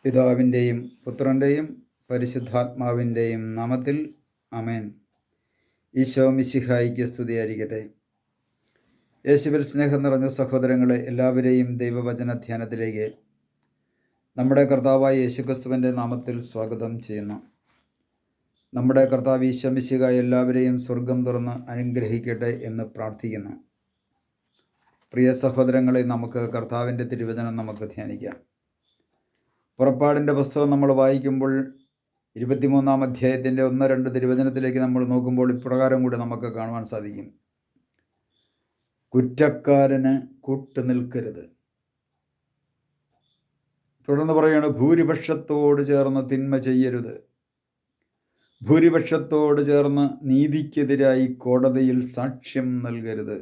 പിതാവിൻ്റെയും പുത്രൻ്റെയും പരിശുദ്ധാത്മാവിൻ്റെയും നാമത്തിൽ ആമേൻ. ഈശോ മിശിഹായിക്ക് സ്തുതിയായിരിക്കട്ടെ. യേശുവിൽ സ്നേഹം നിറഞ്ഞ സഹോദരങ്ങളെ, എല്ലാവരെയും ദൈവവചന ധ്യാനത്തിലേക്ക് നമ്മുടെ കർത്താവായ യേശുക്രിസ്തുവിൻ്റെ നാമത്തിൽ സ്വാഗതം ചെയ്യുന്നു. നമ്മുടെ കർത്താവ് ഈശോ മിശിഹ എല്ലാവരെയും സ്വർഗം തുറന്ന് അനുഗ്രഹിക്കട്ടെ എന്ന് പ്രാർത്ഥിക്കുന്നു. പ്രിയ സഹോദരങ്ങളെ, നമുക്ക് കർത്താവിൻ്റെ തിരുവചനം നമുക്ക് ധ്യാനിക്കാം. പുറപ്പാടിൻ്റെ പുസ്തകം നമ്മൾ വായിക്കുമ്പോൾ 23-ാം അധ്യായത്തിൻ്റെ 1-2 തിരുവചനത്തിലേക്ക് നമ്മൾ നോക്കുമ്പോൾ ഇപ്രകാരം കൂടി നമുക്ക് കാണുവാൻ സാധിക്കും. കുറ്റക്കാരന് കൂട്ടുനിൽക്കരുത്. തുടർന്ന് പറയുകയാണ്, ഭൂരിപക്ഷത്തോട് ചേർന്ന് തിന്മ ചെയ്യരുത്. ഭൂരിപക്ഷത്തോട് ചേർന്ന് നീതിക്കെതിരായി കോടതിയിൽ സാക്ഷ്യം നൽകരുത്.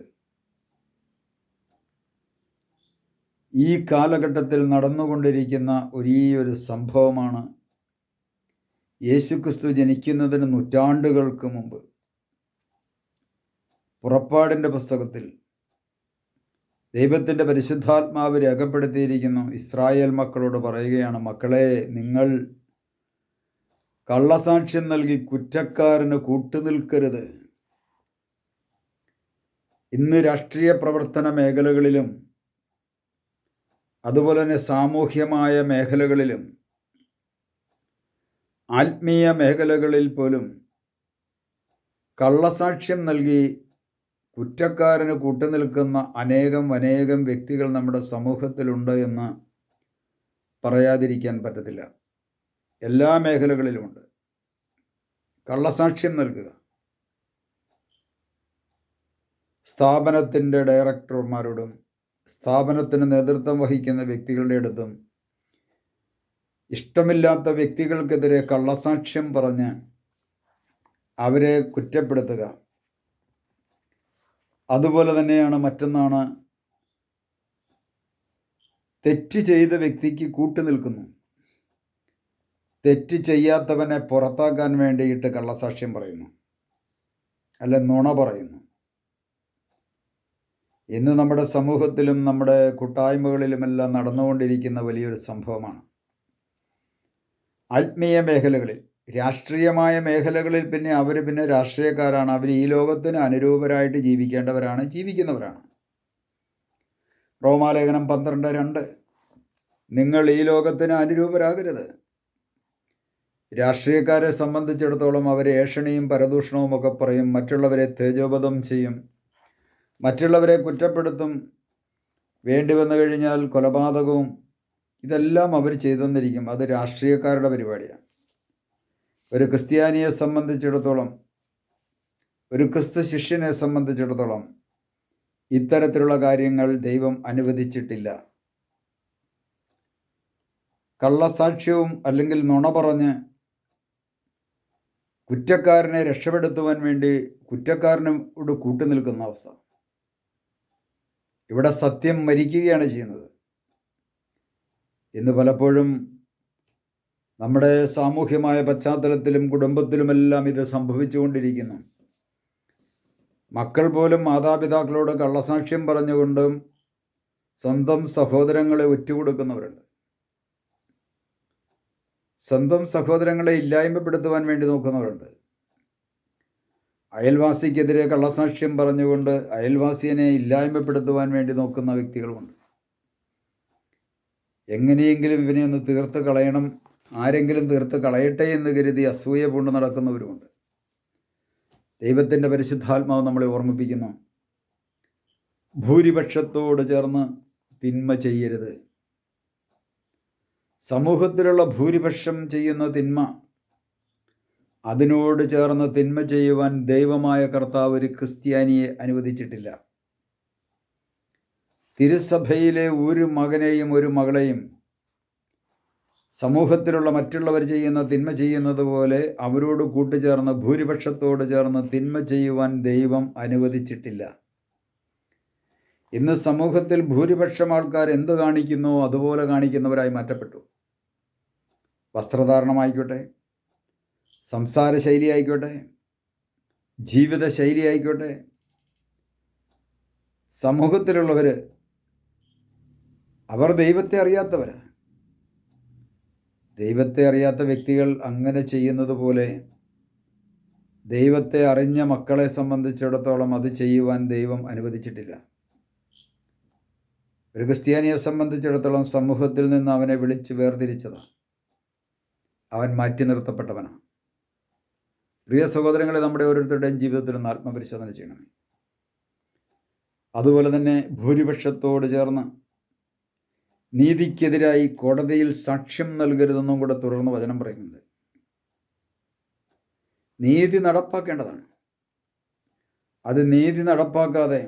ഈ കാലഘട്ടത്തിൽ നടന്നുകൊണ്ടിരിക്കുന്ന ഒരേയൊരു സംഭവമാണ് യേശുക്രിസ്തു ജനിക്കുന്നതിന് നൂറ്റാണ്ടുകൾക്ക് മുമ്പ് പുറപ്പാടിൻ്റെ പുസ്തകത്തിൽ ദൈവത്തിൻ്റെ പരിശുദ്ധാത്മാവ് രേഖപ്പെടുത്തിയിരിക്കുന്നു. ഇസ്രായേൽ മക്കളോട് പറയുകയാണ്, മക്കളെ, നിങ്ങൾ കള്ളസാക്ഷ്യം നൽകി കുറ്റക്കാരന് കൂട്ടുനിൽക്കരുത്. ഇന്ന് രാഷ്ട്രീയ പ്രവർത്തന മേഖലകളിലും അതുപോലെ തന്നെ സാമൂഹ്യമായ മേഖലകളിലും ആത്മീയ മേഖലകളിൽ പോലും കള്ളസാക്ഷ്യം നൽകി കുറ്റക്കാരന് കൂട്ടുനിൽക്കുന്ന അനേകം വ്യക്തികൾ നമ്മുടെ സമൂഹത്തിലുണ്ട് എന്ന് പറയാതിരിക്കാൻ പറ്റത്തില്ല. എല്ലാ മേഖലകളിലുമുണ്ട്. കള്ളസാക്ഷ്യം നൽകുക. സ്ഥാപനത്തിൻ്റെ ഡയറക്ടർമാരോടും സ്ഥാപനത്തിന് നേതൃത്വം വഹിക്കുന്ന വ്യക്തികളുടെ അടുത്തും ഇഷ്ടമില്ലാത്ത വ്യക്തികൾക്കെതിരെ കള്ളസാക്ഷ്യം പറഞ്ഞ് അവരെ കുറ്റപ്പെടുത്തുക. അതുപോലെ തന്നെയാണ് മറ്റൊന്നാണ്, തെറ്റ് ചെയ്ത വ്യക്തിക്ക് കൂട്ടുനിൽക്കുന്നു. തെറ്റ് ചെയ്യാത്തവനെ പുറത്താക്കാൻ വേണ്ടിയിട്ട് കള്ളസാക്ഷ്യം പറയുന്നു, അല്ല നുണ പറയുന്നു. ഇന്ന് നമ്മുടെ സമൂഹത്തിലും നമ്മുടെ കൂട്ടായ്മകളിലുമെല്ലാം നടന്നുകൊണ്ടിരിക്കുന്ന വലിയൊരു സംഭവമാണ്. ആത്മീയ മേഖലകളിൽ, രാഷ്ട്രീയമായ മേഖലകളിൽ പിന്നെ അവർ രാഷ്ട്രീയക്കാരാണ്. അവർ ഈ ലോകത്തിന് അനുരൂപരായിട്ട് ജീവിക്കുന്നവരാണ്. റോമാലേഖനം 12:2, നിങ്ങൾ ഈ ലോകത്തിന് അനുരൂപരാകരുത്. രാഷ്ട്രീയക്കാരെ സംബന്ധിച്ചിടത്തോളം അവർ ഏഷണിയും പരദൂഷണവും ഒക്കെ പറയും, മറ്റുള്ളവരെ തേജോവധം ചെയ്യും, മറ്റുള്ളവരെ കുറ്റപ്പെടുത്തും, വേണ്ടി വന്നു കഴിഞ്ഞാൽ കൊലപാതകവും, ഇതെല്ലാം അവർ ചെയ്തെന്നിരിക്കും. അത് രാഷ്ട്രീയക്കാരുടെ പരിപാടിയാണ്. ഒരു ക്രിസ്ത്യാനിയെ സംബന്ധിച്ചിടത്തോളം, ഒരു ക്രിസ്തു ശിഷ്യനെ സംബന്ധിച്ചിടത്തോളം ഇത്തരത്തിലുള്ള കാര്യങ്ങൾ ദൈവം അനുവദിച്ചിട്ടില്ല. കള്ളസാക്ഷ്യവും അല്ലെങ്കിൽ നുണ പറഞ്ഞ് കുറ്റക്കാരനെ രക്ഷപ്പെടുത്തുവാൻ വേണ്ടി കുറ്റക്കാരനോട് കൂട്ടുനിൽക്കുന്ന അവസ്ഥ. ഇവിടെ സത്യം മരിക്കുകയാണ് ചെയ്യുന്നത്. ഇന്ന് പലപ്പോഴും നമ്മുടെ സാമൂഹ്യമായ പശ്ചാത്തലത്തിലും കുടുംബത്തിലുമെല്ലാം ഇത് സംഭവിച്ചുകൊണ്ടിരിക്കുന്നു. മക്കൾ പോലും മാതാപിതാക്കളോട് കള്ളസാക്ഷ്യം പറഞ്ഞുകൊണ്ടും സ്വന്തം സഹോദരങ്ങളെ ഒറ്റുകൊടുക്കുന്നവരുണ്ട്. സ്വന്തം സഹോദരങ്ങളെ ഇല്ലായ്മപ്പെടുത്തുവാൻ വേണ്ടി നോക്കുന്നവരുണ്ട്. അയൽവാസിക്കെതിരെ കള്ളസാക്ഷ്യം പറഞ്ഞുകൊണ്ട് അയൽവാസിയെ ഇല്ലായ്മപ്പെടുത്തുവാൻ വേണ്ടി നോക്കുന്ന വ്യക്തികളുമുണ്ട്. എങ്ങനെയെങ്കിലും ഇവനെ ഒന്ന് തീർത്ത് കളയണം, ആരെങ്കിലും തീർത്ത് കളയട്ടെ എന്ന് കരുതി അസൂയ പൂണ്ട് നടക്കുന്നവരുമുണ്ട്. ദൈവത്തിൻ്റെ പരിശുദ്ധാത്മാവ് നമ്മളെ ഓർമ്മിപ്പിക്കുന്നു, ഭൂരിപക്ഷത്തോട് ചേർന്ന് തിന്മ ചെയ്യരുത്. സമൂഹത്തിലുള്ള ഭൂരിപക്ഷം ചെയ്യുന്ന തിന്മ, അതിനോട് ചേർന്ന് തിന്മ ചെയ്യുവാൻ ദൈവമായ കർത്താവ് ഒരു ക്രിസ്ത്യാനിയെ അനുവദിച്ചിട്ടില്ല. തിരുസഭയിലെ ഒരു മകനെയും ഒരു മകളെയും സമൂഹത്തിലുള്ള മറ്റുള്ളവർ ചെയ്യുന്ന തിന്മ ചെയ്യുന്നത് പോലെ അവരോട് കൂട്ടുചേർന്ന് ഭൂരിപക്ഷത്തോട് ചേർന്ന് തിന്മ ചെയ്യുവാൻ ദൈവം അനുവദിച്ചിട്ടില്ല. ഇന്ന് സമൂഹത്തിൽ ഭൂരിപക്ഷം ആൾക്കാർ എന്ത് കാണിക്കുന്നോ അതുപോലെ കാണിക്കുന്നവരായി മാറ്റപ്പെട്ടു. വസ്ത്രധാരണമായിക്കോട്ടെ, സംസാര ശൈലി ആയിക്കോട്ടെ, ജീവിത ശൈലി ആയിക്കോട്ടെ, സമൂഹത്തിലുള്ളവർ അവർ ദൈവത്തെ അറിയാത്തവരാണ്. ദൈവത്തെ അറിയാത്ത വ്യക്തികൾ അങ്ങനെ ചെയ്യുന്നത് പോലെ ദൈവത്തെ അറിഞ്ഞ മക്കളെ സംബന്ധിച്ചിടത്തോളം അത് ചെയ്യുവാൻ ദൈവം അനുവദിച്ചിട്ടില്ല. ഒരു ക്രിസ്ത്യാനിയെ സംബന്ധിച്ചിടത്തോളം സമൂഹത്തിൽ നിന്ന് അവനെ വിളിച്ച് വേർതിരിച്ചതാണ്. അവൻ മാറ്റി നിർത്തപ്പെട്ടവനാണ്. പ്രിയ സഹോദരങ്ങളെ, നമ്മുടെ ഓരോരുത്തരുടെയും ജീവിതത്തിൽ നിന്ന് ആത്മപരിശോധന ചെയ്യണമേ. അതുപോലെ തന്നെ ഭൂരിപക്ഷത്തോട് ചേർന്ന് നീതിക്കെതിരായി കോടതിയിൽ സാക്ഷ്യം നൽകരുതെന്നും കൂടെ തുടർന്ന് വചനം പറയുന്നുണ്ട്. നീതി നടപ്പാക്കേണ്ടതാണ്. അത് നീതി നടപ്പാക്കാതെ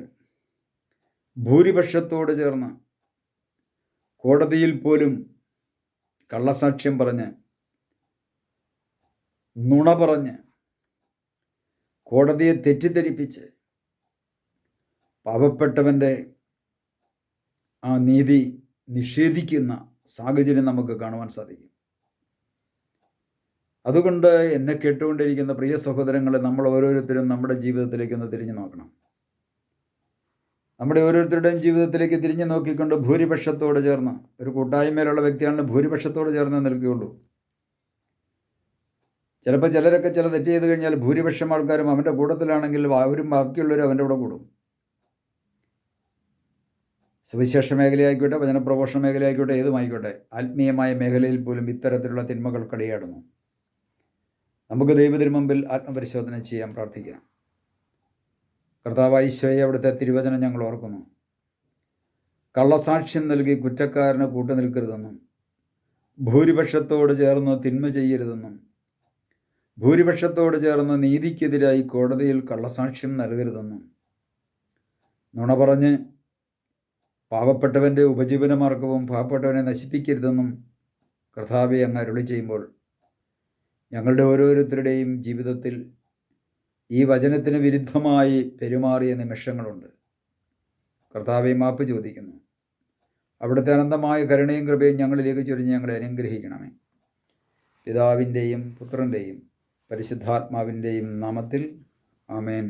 ഭൂരിപക്ഷത്തോട് ചേർന്ന് കോടതിയിൽ പോലും കള്ളസാക്ഷ്യം പറഞ്ഞ് നുണ പറഞ്ഞ് കോടതിയെ തെറ്റിദ്ധരിപ്പിച്ച് പാവപ്പെട്ടവൻ്റെ ആ നീതി നിഷേധിക്കുന്ന സാഹചര്യം നമുക്ക് കാണുവാൻ സാധിക്കും. അതുകൊണ്ട് എന്നെ കേട്ടുകൊണ്ടിരിക്കുന്ന പ്രിയ സഹോദരങ്ങളെ, നമ്മൾ ഓരോരുത്തരും നമ്മുടെ ജീവിതത്തിലേക്ക് ഒന്ന് തിരിഞ്ഞു നോക്കണം. നമ്മുടെ ഓരോരുത്തരുടെയും ജീവിതത്തിലേക്ക് തിരിഞ്ഞു നോക്കിക്കൊണ്ട് ഭൂരിപക്ഷത്തോട് ചേർന്ന്, ഒരു കൂട്ടായ്മയിലുള്ള വ്യക്തിയാണെങ്കിൽ ഭൂരിപക്ഷത്തോട് ചേർന്ന് നിൽക്കുകയുള്ളൂ. ചിലപ്പോൾ ചിലരൊക്കെ ചില തെറ്റ് ചെയ്ത് കഴിഞ്ഞാൽ ഭൂരിപക്ഷം ആൾക്കാരും അവൻ്റെ കൂട്ടത്തിലാണെങ്കിൽ അവരും ബാക്കിയുള്ളവരും അവൻ്റെ കൂടെ കൂടും. സുവിശേഷ മേഖലയായിക്കോട്ടെ, വചനപ്രഘോഷണ മേഖലയായിക്കോട്ടെ, ഏതുമായിക്കോട്ടെ, ആത്മീയമായ മേഖലയിൽ പോലും ഇത്തരത്തിലുള്ള തിന്മകൾ കളിയാടുന്നു. നമുക്ക് ദൈവത്തിന് മുമ്പിൽ ആത്മപരിശോധന ചെയ്യാൻ പ്രാർത്ഥിക്കാം. കർത്താവായ ഈശോയെ, അവിടുത്തെ തിരുവചനം ഞങ്ങൾ ഓർക്കുന്നു. കള്ളസാക്ഷ്യം നൽകി കുറ്റക്കാരന് കൂട്ടുനിൽക്കരുതെന്നും ഭൂരിപക്ഷത്തോട് ചേർന്ന് തിന്മ ചെയ്യരുതെന്നും ഭൂരിപക്ഷത്തോട് ചേർന്ന് നീതിക്കെതിരായി കോടതിയിൽ കള്ളസാക്ഷ്യം നൽകരുതെന്നും നുണ പറഞ്ഞ് പാവപ്പെട്ടവൻ്റെ ഉപജീവനമാർഗവും പാവപ്പെട്ടവനെ നശിപ്പിക്കരുതെന്നും കർത്താവെ അങ്ങ് അരുളി ചെയ്യുമ്പോൾ ഞങ്ങളുടെ ഓരോരുത്തരുടെയും ജീവിതത്തിൽ ഈ വചനത്തിന് വിരുദ്ധമായി പെരുമാറിയ നിമിഷങ്ങളുണ്ട്. കർത്താവെ, മാപ്പ് ചോദിക്കുന്നു. അവിടുത്തെ അനന്തമായ കരുണയും കൃപയും ഞങ്ങളിലേക്ക് ചൊരിഞ്ഞ് ഞങ്ങളെ അനുഗ്രഹിക്കണമേ. പിതാവിൻ്റെയും പുത്രൻ്റെയും പരിശുദ്ധാത്മാവിൻ്റെയും നാമത്തിൽ ആമേൻ.